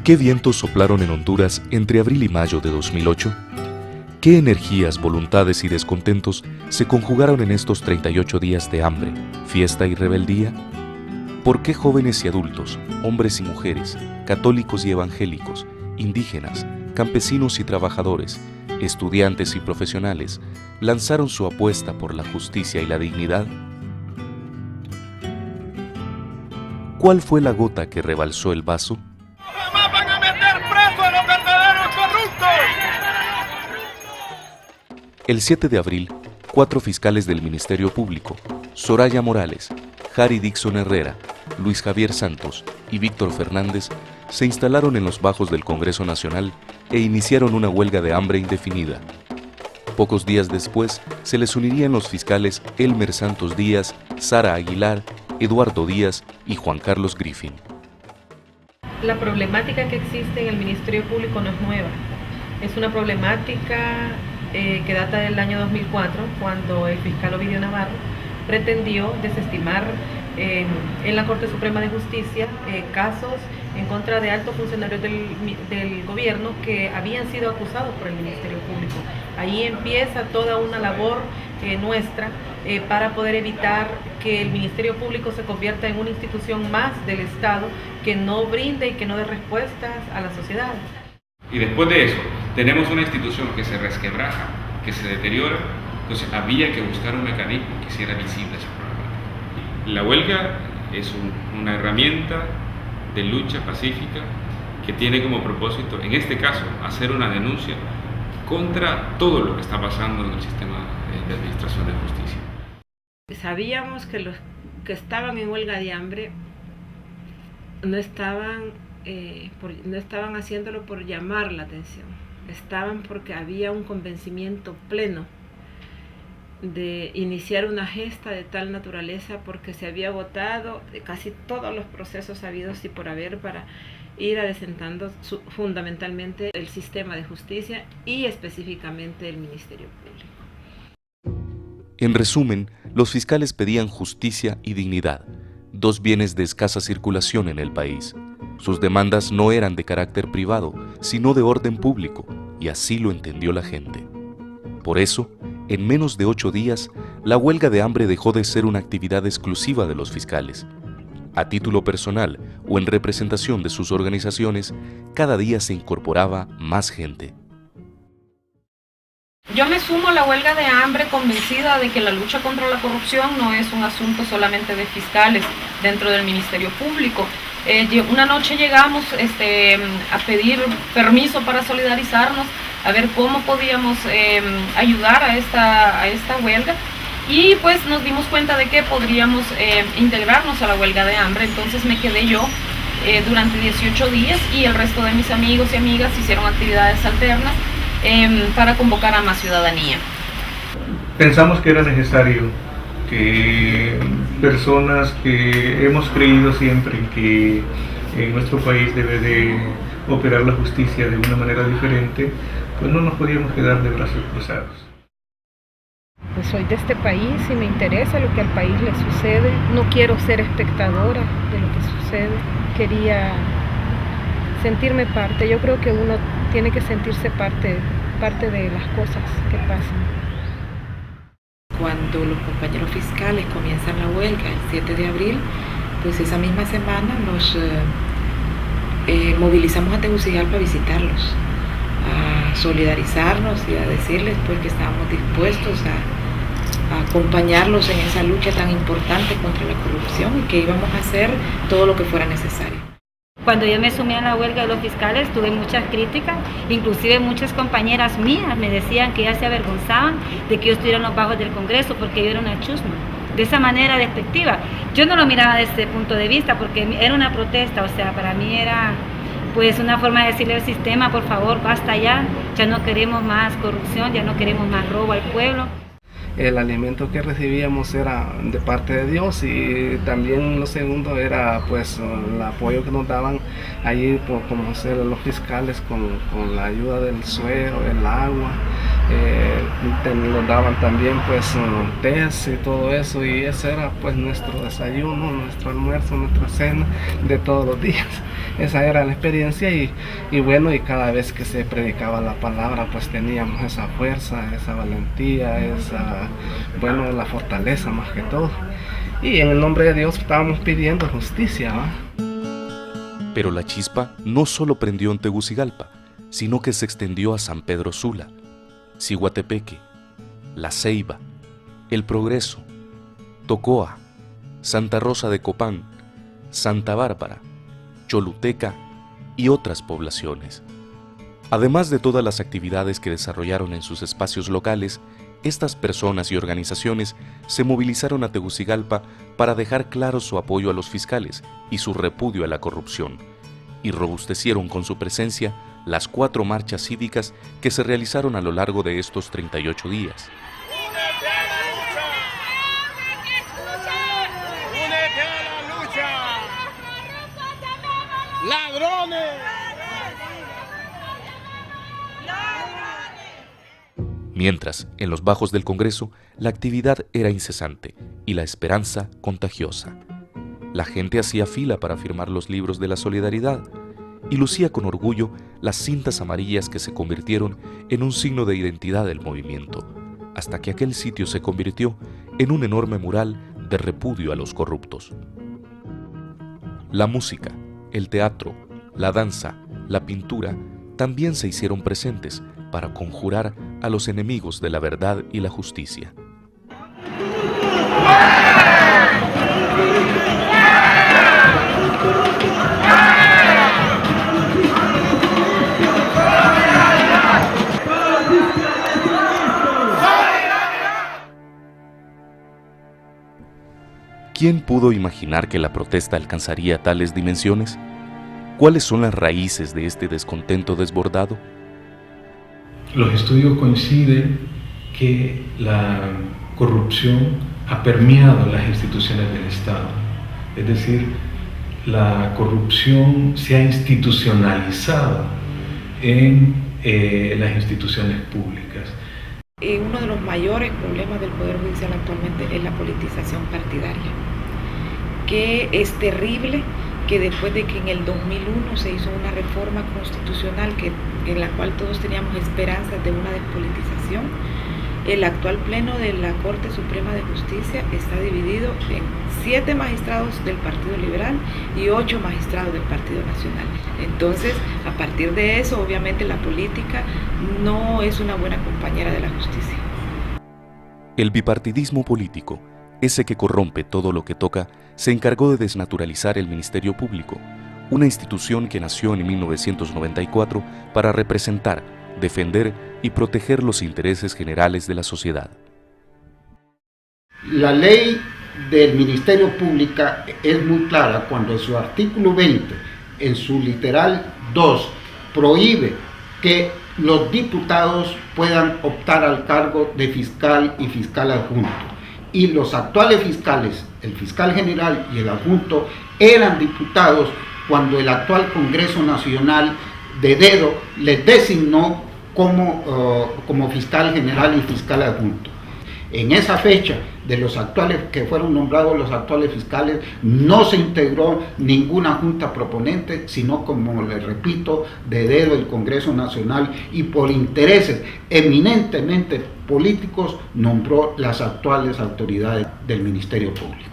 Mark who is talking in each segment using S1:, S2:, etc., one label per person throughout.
S1: ¿Qué vientos soplaron en Honduras entre abril y mayo de 2008? ¿Qué energías, voluntades y descontentos se conjugaron en estos 38 días de hambre, fiesta y rebeldía? ¿Por qué jóvenes y adultos, hombres y mujeres, católicos y evangélicos, indígenas, campesinos y trabajadores, estudiantes y profesionales, lanzaron su apuesta por la justicia y la dignidad? ¿Cuál fue la gota que rebalsó el vaso?
S2: ¡Jamás van a meter preso a los verdaderos corruptos!
S1: El 7 de abril, 4 fiscales del Ministerio Público, Soraya Morales, Jari Dixon Herrera, Luis Javier Santos y Víctor Fernández, se instalaron en los bajos del Congreso Nacional e iniciaron una huelga de hambre indefinida. Pocos días después, se les unirían los fiscales Elmer Santos Díaz, Sara Aguilar, Eduardo Díaz y Juan Carlos Griffin.
S3: La problemática que existe en el Ministerio Público no es nueva. Es una problemática que data del año 2004, cuando el fiscal Ovidio Navarro pretendió desestimar en la Corte Suprema de Justicia casos en contra de altos funcionarios del gobierno que habían sido acusados por el Ministerio Público. Ahí empieza toda una labor nuestra para poder evitar que el Ministerio Público se convierta en una institución más del Estado que no brinde y que no dé respuestas a la sociedad.
S4: Y después de eso, tenemos una institución que se resquebraja, que se deteriora, entonces había que buscar un mecanismo que hiciera visible esa problemática. La huelga es una herramienta de lucha pacífica que tiene como propósito, en este caso, hacer una denuncia contra todo lo que está pasando en el sistema de administración de justicia.
S5: Sabíamos que los que estaban en huelga de hambre no estaban haciéndolo por llamar la atención, estaban porque había un convencimiento pleno de iniciar una gesta de tal naturaleza, porque se había agotado casi todos los procesos habidos y por haber para ir adecentando fundamentalmente el sistema de justicia y específicamente el Ministerio Público.
S1: En resumen, los fiscales pedían justicia y dignidad, dos bienes de escasa circulación en el país. Sus demandas no eran de carácter privado, sino de orden público, y así lo entendió la gente. Por eso, en menos de 8 días, la huelga de hambre dejó de ser una actividad exclusiva de los fiscales. A título personal o en representación de sus organizaciones, cada día se incorporaba más gente.
S3: Yo me sumo a la huelga de hambre convencida de que la lucha contra la corrupción no es un asunto solamente de fiscales dentro del Ministerio Público. Una noche llegamos a pedir permiso para solidarizarnos, a ver cómo podíamos ayudar a esta huelga, y pues nos dimos cuenta de que podríamos integrarnos a la huelga de hambre. Entonces me quedé yo durante 18 días y el resto de mis amigos y amigas hicieron actividades alternas para convocar a más ciudadanía.
S6: Pensamos que era necesario que personas que hemos creído siempre en que en nuestro país debe de operar la justicia de una manera diferente, pues no nos podíamos quedar de brazos cruzados.
S7: Pues soy de este país y me interesa lo que al país le sucede. No quiero ser espectadora de lo que sucede. Quería sentirme parte. Yo creo que uno tiene que sentirse parte de las cosas que pasan.
S8: Cuando los compañeros fiscales comienzan la huelga el 7 de abril, pues esa misma semana nos movilizamos a Tegucigalpa a visitarlos, a solidarizarnos y a decirles pues que estábamos dispuestos a acompañarlos en esa lucha tan importante contra la corrupción y que íbamos a hacer todo lo que fuera necesario.
S9: Cuando yo me sumé a la huelga de los fiscales tuve muchas críticas, inclusive muchas compañeras mías me decían que ellas se avergonzaban de que yo estuviera en los bajos del Congreso porque yo era una chusma, de esa manera despectiva. Yo no lo miraba desde ese punto de vista porque era una protesta, o sea, para mí era pues una forma de decirle al sistema, por favor, basta ya no queremos más corrupción, ya no queremos más robo al pueblo.
S10: El alimento que recibíamos era de parte de Dios, y también lo segundo era pues el apoyo que nos daban allí por conocer a los fiscales con la ayuda del suero, el agua, nos daban también pues tés y todo eso, y ese era pues nuestro desayuno, nuestro almuerzo, nuestra cena de todos los días. esa era la experiencia y bueno, y cada vez que se predicaba la palabra, pues teníamos esa fuerza, esa valentía, bueno, la fortaleza más que todo. Y en el nombre de Dios estábamos pidiendo justicia, ¿va?
S1: Pero la chispa no solo prendió en Tegucigalpa, sino que se extendió a San Pedro Sula, Ciguatepeque, La Ceiba, El Progreso, Tocoa, Santa Rosa de Copán, Santa Bárbara, Choluteca y otras poblaciones. Además de todas las actividades que desarrollaron en sus espacios locales, estas personas y organizaciones se movilizaron a Tegucigalpa para dejar claro su apoyo a los fiscales y su repudio a la corrupción, y robustecieron con su presencia las 4 marchas cívicas que se realizaron a lo largo de estos 38 días.
S2: ¡Únete a la lucha! ¡Ladrones!
S1: Mientras, en los bajos del Congreso, la actividad era incesante y la esperanza contagiosa. La gente hacía fila para firmar los libros de la solidaridad y lucía con orgullo las cintas amarillas que se convirtieron en un signo de identidad del movimiento, hasta que aquel sitio se convirtió en un enorme mural de repudio a los corruptos. La música, el teatro, la danza, la pintura también se hicieron presentes para conjurar a los enemigos de la verdad y la justicia. ¿Quién pudo imaginar que la protesta alcanzaría tales dimensiones? ¿Cuáles son las raíces de este descontento desbordado?
S11: Los estudios coinciden que la corrupción ha permeado las instituciones del Estado. Es decir, la corrupción se ha institucionalizado en las instituciones públicas.
S8: Uno de los mayores problemas del Poder Judicial actualmente es la politización partidaria, que es terrible, que después de que en el 2001 se hizo una reforma constitucional en la cual todos teníamos esperanzas de una despolitización, el actual pleno de la Corte Suprema de Justicia está dividido en 7 magistrados del Partido Liberal y 8 magistrados del Partido Nacional. Entonces, a partir de eso, obviamente la política no es una buena compañera de la justicia.
S1: El bipartidismo político, ese que corrompe todo lo que toca, se encargó de desnaturalizar el Ministerio Público, una institución que nació en 1994 para representar, defender y proteger los intereses generales de la sociedad.
S12: La ley del Ministerio Público es muy clara cuando en su artículo 20, en su literal 2, prohíbe que los diputados puedan optar al cargo de fiscal y fiscal adjunto. Y los actuales fiscales, el fiscal general y el adjunto, eran diputados cuando el actual Congreso Nacional de dedo les designó como fiscal general y fiscal adjunto. En esa fecha de los actuales que fueron nombrados los actuales fiscales no se integró ninguna junta proponente, sino, como les repito, de dedo el Congreso Nacional, y por intereses eminentemente políticos nombró las actuales autoridades del Ministerio Público.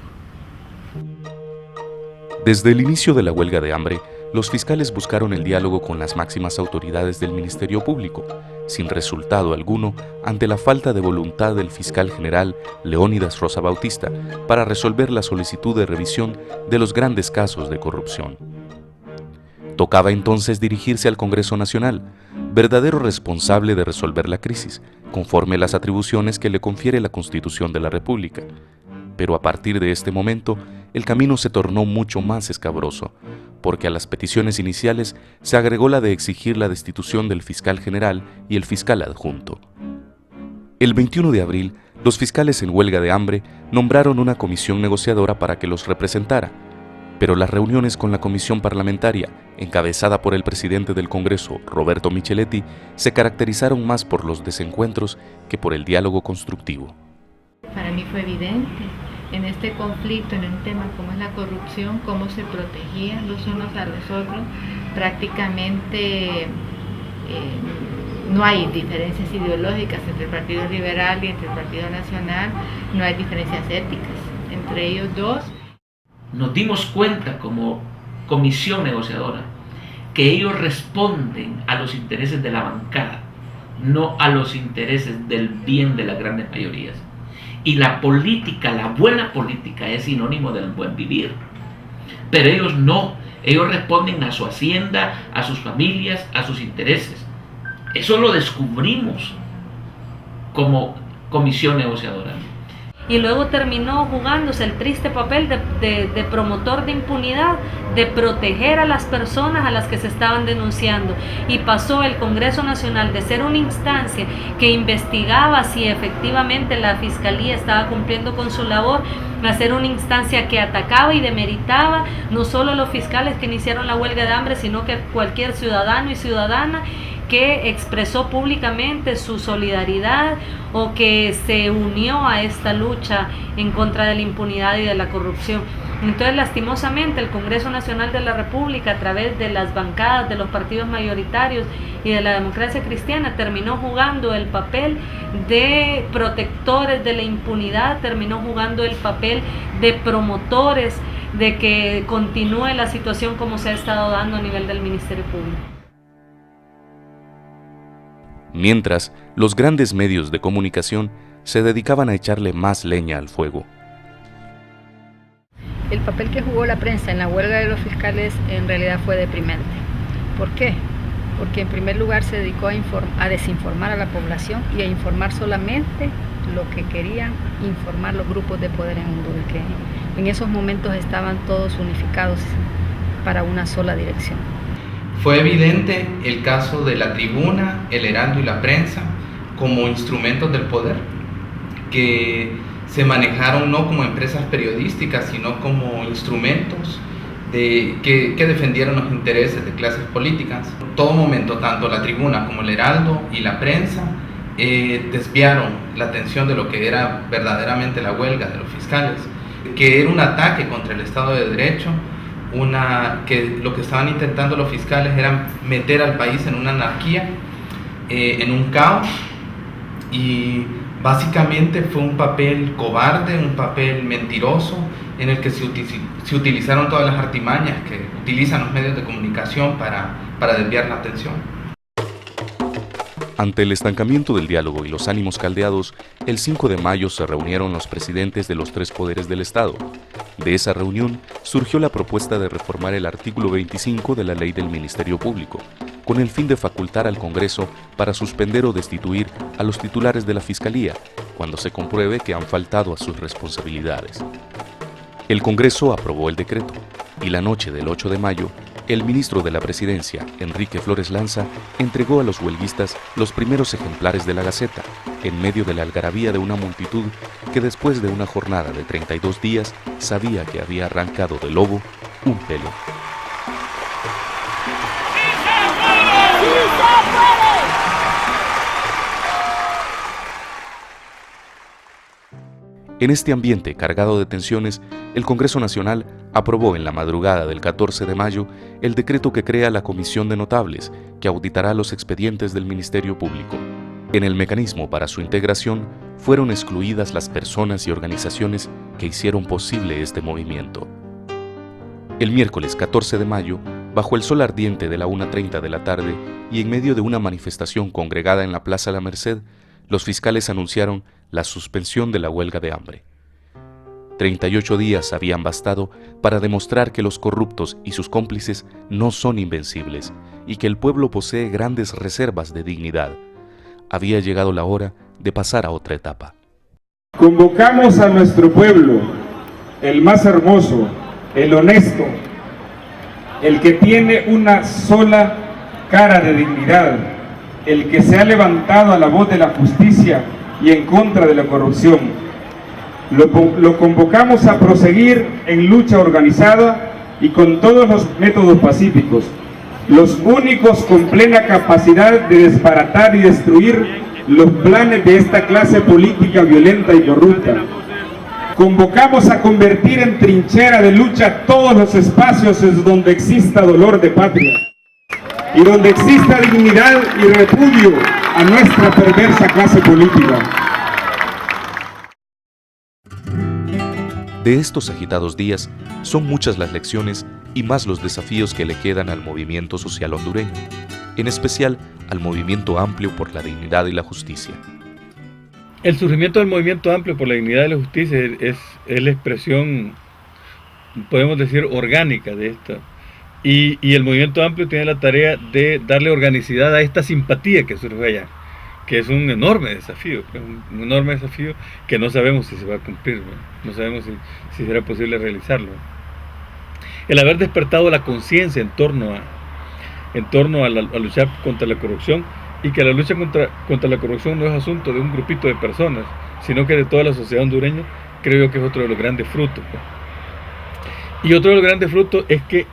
S1: Desde el inicio de la huelga de hambre, los fiscales buscaron el diálogo con las máximas autoridades del Ministerio Público, sin resultado alguno ante la falta de voluntad del fiscal general Leónidas Rosa Bautista para resolver la solicitud de revisión de los grandes casos de corrupción. Tocaba entonces dirigirse al Congreso Nacional, verdadero responsable de resolver la crisis, conforme a las atribuciones que le confiere la Constitución de la República. Pero a partir de este momento, el camino se tornó mucho más escabroso, porque a las peticiones iniciales se agregó la de exigir la destitución del fiscal general y el fiscal adjunto. El 21 de abril, los fiscales en huelga de hambre nombraron una comisión negociadora para que los representara, pero las reuniones con la comisión parlamentaria, encabezada por el presidente del Congreso, Roberto Micheletti, se caracterizaron más por los desencuentros que por el diálogo constructivo.
S13: Para mí fue evidente en este conflicto, en un tema como es la corrupción, cómo se protegían los unos a los otros. Prácticamente no hay diferencias ideológicas entre el Partido Liberal y entre el Partido Nacional, no hay diferencias éticas entre ellos dos.
S14: Nos dimos cuenta como comisión negociadora que ellos responden a los intereses de la bancada, no a los intereses del bien de las grandes mayorías. Y la política, la buena política, es sinónimo del buen vivir. Pero ellos no, ellos responden a su hacienda, a sus familias, a sus intereses. Eso lo descubrimos como comisión negociadora.
S9: Y luego terminó jugándose el triste papel de promotor de impunidad, de proteger a las personas a las que se estaban denunciando. Y pasó el Congreso Nacional de ser una instancia que investigaba si efectivamente la Fiscalía estaba cumpliendo con su labor, a ser una instancia que atacaba y demeritaba no solo a los fiscales que iniciaron la huelga de hambre, sino que cualquier ciudadano y ciudadana que expresó públicamente su solidaridad o que se unió a esta lucha en contra de la impunidad y de la corrupción. Entonces, lastimosamente, el Congreso Nacional de la República, a través de las bancadas de los partidos mayoritarios y de la democracia cristiana, terminó jugando el papel de protectores de la impunidad, terminó jugando el papel de promotores de que continúe la situación como se ha estado dando a nivel del Ministerio Público.
S1: Mientras, los grandes medios de comunicación se dedicaban a echarle más leña al fuego.
S7: El papel que jugó la prensa en la huelga de los fiscales en realidad fue deprimente. ¿Por qué? Porque en primer lugar se dedicó a desinformar a la población y a informar solamente lo que querían informar los grupos de poder en Honduras, que en esos momentos estaban todos unificados para una sola dirección.
S15: Fue evidente el caso de la Tribuna, el Heraldo y la prensa como instrumentos del poder, que se manejaron no como empresas periodísticas, sino como instrumentos que defendieron los intereses de clases políticas. En todo momento, tanto la Tribuna como el Heraldo y la prensa desviaron la atención de lo que era verdaderamente la huelga de los fiscales, que era un ataque contra el Estado de Derecho, que lo que estaban intentando los fiscales era meter al país en una anarquía, en un caos, y básicamente fue un papel cobarde, un papel mentiroso, en el que se utilizaron todas las artimañas que utilizan los medios de comunicación para desviar la atención.
S1: Ante el estancamiento del diálogo y los ánimos caldeados, el 5 de mayo se reunieron los presidentes de los tres poderes del Estado. De esa reunión surgió la propuesta de reformar el artículo 25 de la Ley del Ministerio Público, con el fin de facultar al Congreso para suspender o destituir a los titulares de la Fiscalía cuando se compruebe que han faltado a sus responsabilidades. El Congreso aprobó el decreto y la noche del 8 de mayo, el ministro de la Presidencia, Enrique Flores Lanza, entregó a los huelguistas los primeros ejemplares de la Gaceta, en medio de la algarabía de una multitud que después de una jornada de 32 días sabía que había arrancado del lobo un pelo. En este ambiente cargado de tensiones, el Congreso Nacional aprobó en la madrugada del 14 de mayo el decreto que crea la Comisión de Notables, que auditará los expedientes del Ministerio Público. En el mecanismo para su integración fueron excluidas las personas y organizaciones que hicieron posible este movimiento. El miércoles 14 de mayo, bajo el sol ardiente de la 1:30 de la tarde y en medio de una manifestación congregada en la Plaza La Merced, los fiscales anunciaron la suspensión de la huelga de hambre. 38 días habían bastado para demostrar que los corruptos y sus cómplices no son invencibles y que el pueblo posee grandes reservas de dignidad. Había llegado la hora de pasar a otra etapa.
S16: Convocamos a nuestro pueblo, el más hermoso, el honesto, el que tiene una sola cara de dignidad, el que se ha levantado a la voz de la justicia y en contra de la corrupción. Lo convocamos a proseguir en lucha organizada y con todos los métodos pacíficos, los únicos con plena capacidad de desbaratar y destruir los planes de esta clase política violenta y corrupta. Convocamos a convertir en trinchera de lucha todos los espacios en donde exista dolor de patria y donde exista dignidad y repudio a nuestra perversa clase política.
S1: De estos agitados días, son muchas las lecciones y más los desafíos que le quedan al movimiento social hondureño, en especial al movimiento amplio por la dignidad y la justicia.
S17: El surgimiento del movimiento amplio por la dignidad y la justicia es la expresión, podemos decir, orgánica de esta. Y el movimiento amplio tiene la tarea de darle organicidad a esta simpatía que surge allá, que es un enorme desafío, que no sabemos si se va a cumplir, no sabemos si será posible realizarlo. El haber despertado la conciencia en torno a luchar contra la corrupción, y que la lucha contra la corrupción no es asunto de un grupito de personas, sino que de toda la sociedad hondureña, creo yo que es otro de los grandes frutos. Y otro de los grandes frutos es que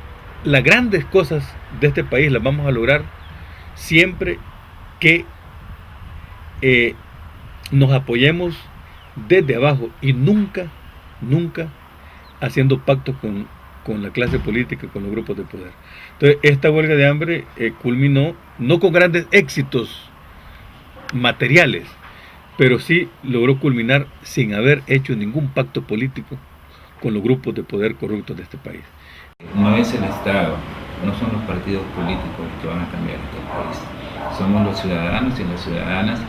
S17: las grandes cosas de este país las vamos a lograr siempre que nos apoyemos desde abajo y nunca haciendo pactos con la clase política, con los grupos de poder. Entonces, esta huelga de hambre culminó no con grandes éxitos materiales, pero sí logró culminar sin haber hecho ningún pacto político con los grupos de poder corruptos de este país.
S18: No es el Estado, no son los partidos políticos los que van a cambiar este país. Somos los ciudadanos y las ciudadanas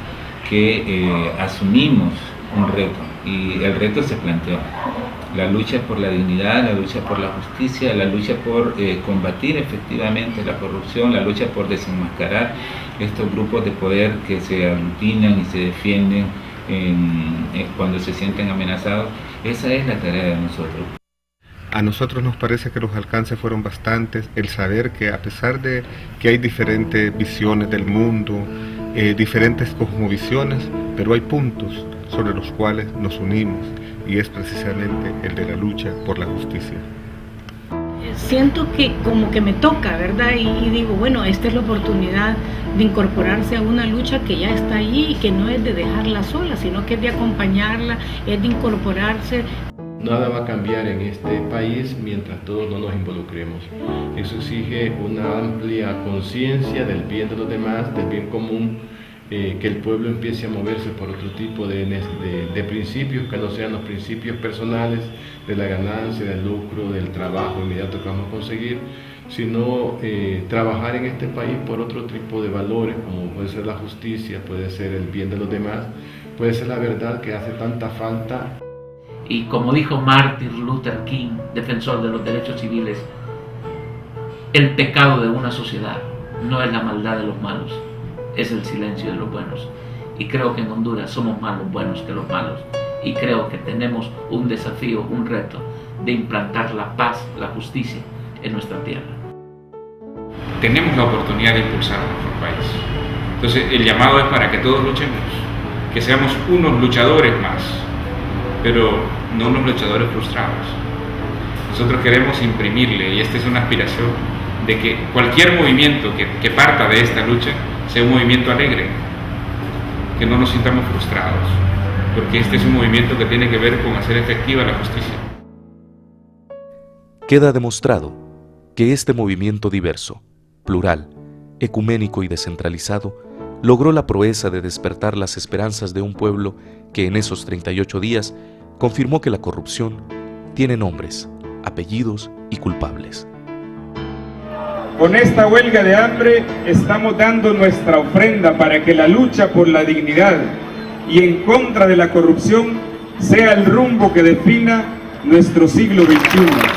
S18: que asumimos un reto, y el reto se planteó. La lucha por la dignidad, la lucha por la justicia, la lucha por combatir efectivamente la corrupción, la lucha por desenmascarar estos grupos de poder que se aglutinan y se defienden cuando se sienten amenazados. Esa es la tarea de nosotros.
S19: A nosotros nos parece que los alcances fueron bastantes, el saber que a pesar de que hay diferentes visiones del mundo, diferentes cosmovisiones, pero hay puntos sobre los cuales nos unimos, y es precisamente el de la lucha por la justicia.
S20: Siento que como que me toca, ¿verdad? Y digo, bueno, esta es la oportunidad de incorporarse a una lucha que ya está ahí y que no es de dejarla sola, sino que es de acompañarla, es de incorporarse.
S21: Nada va a cambiar en este país mientras todos no nos involucremos. Eso exige una amplia conciencia del bien de los demás, del bien común, que el pueblo empiece a moverse por otro tipo de principios que no sean los principios personales de la ganancia, del lucro, del trabajo inmediato que vamos a conseguir, sino trabajar en este país por otro tipo de valores, como puede ser la justicia, puede ser el bien de los demás, puede ser la verdad que hace tanta falta.
S14: Y como dijo Martin Luther King, defensor de los derechos civiles, el pecado de una sociedad no es la maldad de los malos, es el silencio de los buenos. Y creo que en Honduras somos más los buenos que los malos. Y creo que tenemos un desafío, un reto de implantar la paz, la justicia en nuestra tierra.
S4: Tenemos la oportunidad de impulsar nuestro país. Entonces el llamado es para que todos luchemos, que seamos unos luchadores más, pero no unos luchadores frustrados. Nosotros queremos imprimirle, y esta es una aspiración, de que cualquier movimiento que parta de esta lucha sea un movimiento alegre, que no nos sintamos frustrados, porque este es un movimiento que tiene que ver con hacer efectiva la justicia.
S1: Queda demostrado que este movimiento diverso, plural, ecuménico y descentralizado logró la proeza de despertar las esperanzas de un pueblo que en esos 38 días confirmó que la corrupción tiene nombres, apellidos y culpables.
S16: Con esta huelga de hambre estamos dando nuestra ofrenda para que la lucha por la dignidad y en contra de la corrupción sea el rumbo que defina nuestro siglo XXI.